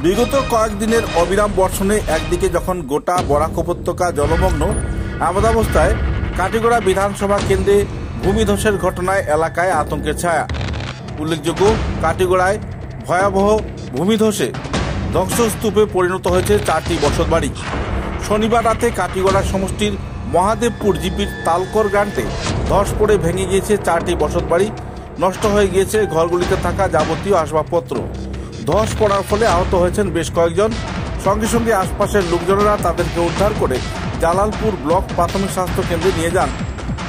বিগত কয়েকদিনের অবিরাম বর্ষণে একদিকে যখন গোটা বরাক উপত্যকা জলমগ্ন, এমতাবস্থায় কাটিগড়া বিধানসভা কেন্দ্রে ভূমিধসের ঘটনায় এলাকায় আতঙ্কের ছায়া। উল্লেখযোগ্য, কাটিগড়ায় ভয়াবহ ভূমিধসে ধ্বংসস্তূপে পরিণত হয়েছে 4টি বসতবাড়ি। শনিবার রাতে কাটিগড়া সমষ্টির মহাদেবপুর জিপির তালকর গ্রান্টে ধস পড়ে ভেঙে গিয়েছে 4টি বসতবাড়ি। নষ্ট হয়ে গিয়েছে ঘরগুলিতে থাকা যাবতীয় আসবাবপত্র। ধস পড়ার ফলে আহত হয়েছেন বেশ কয়েকজন। সঙ্গে সঙ্গে আশপাশের লোকজনেরা তাদেরকে উদ্ধার করে জালালপুর ব্লক প্রাথমিক স্বাস্থ্য কেন্দ্রে নিয়ে যান।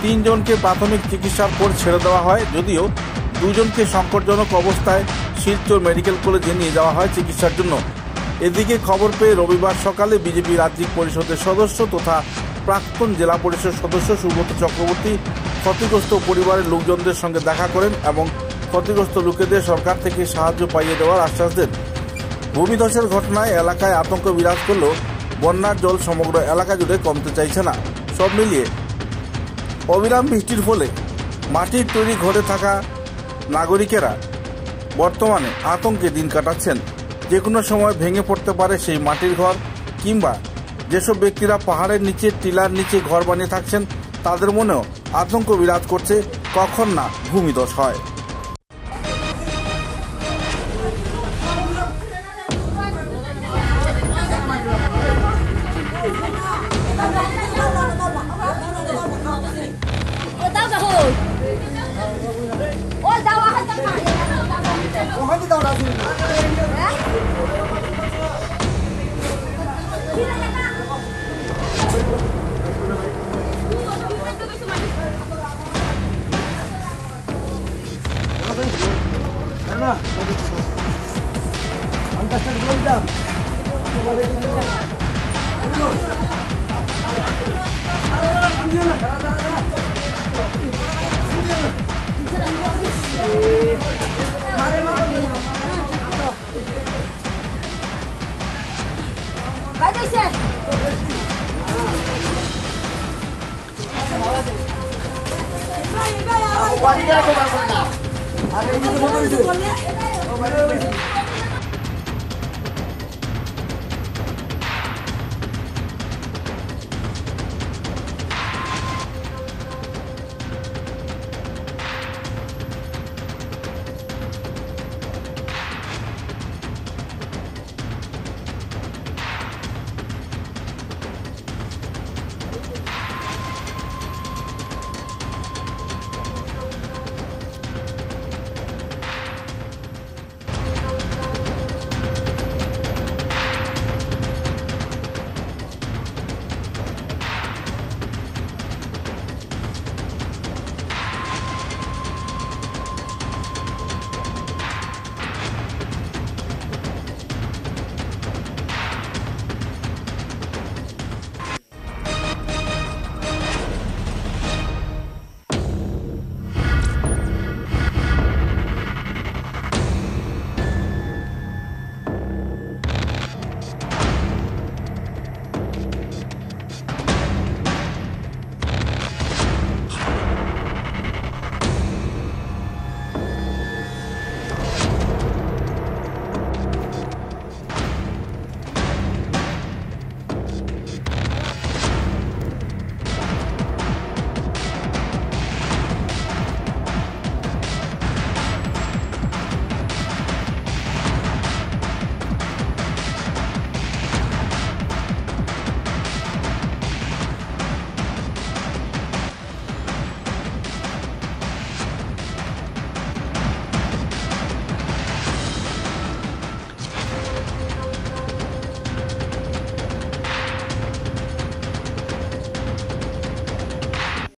3 জনকে প্রাথমিক চিকিৎসার পর ছেড়ে দেওয়া হয়, যদিও 2 জনকে সংকটজনক অবস্থায় শিলচর মেডিকেল কলেজে নিয়ে যাওয়া হয় চিকিৎসার জন্য। এদিকে খবর পেয়ে রবিবার সকালে বিজেপি রাজ্যিক পরিষদের সদস্য তথা প্রাক্তন জেলা পরিষদ সদস্য সুব্রত চক্রবর্তী ক্ষতিগ্রস্ত পরিবারের লোকজনদের সঙ্গে দেখা করেন এবং ক্ষতিগ্রস্ত লোকেদের সরকার থেকে সাহায্য পাইয়ে দেওয়ার আশ্বাস দেন। ভূমিধসের ঘটনায় এলাকায় আতঙ্ক বিরাজ করলেও বন্যার জল সমগ্র এলাকা জুড়ে কমতে চাইছে না। সব মিলিয়ে অবিরাম বৃষ্টির ফলে মাটির তৈরি ঘরে থাকা নাগরিকেরা বর্তমানে আতঙ্কে দিন কাটাচ্ছেন। যে কোনো সময় ভেঙে পড়তে পারে সেই মাটির ঘর, কিংবা যেসব ব্যক্তিরা পাহাড়ের নিচে টিলার নিচে ঘর বানিয়ে থাকছেন তাদের মনেও আতঙ্ক বিরাজ করছে কখন না ভূমিধস হয়। আরে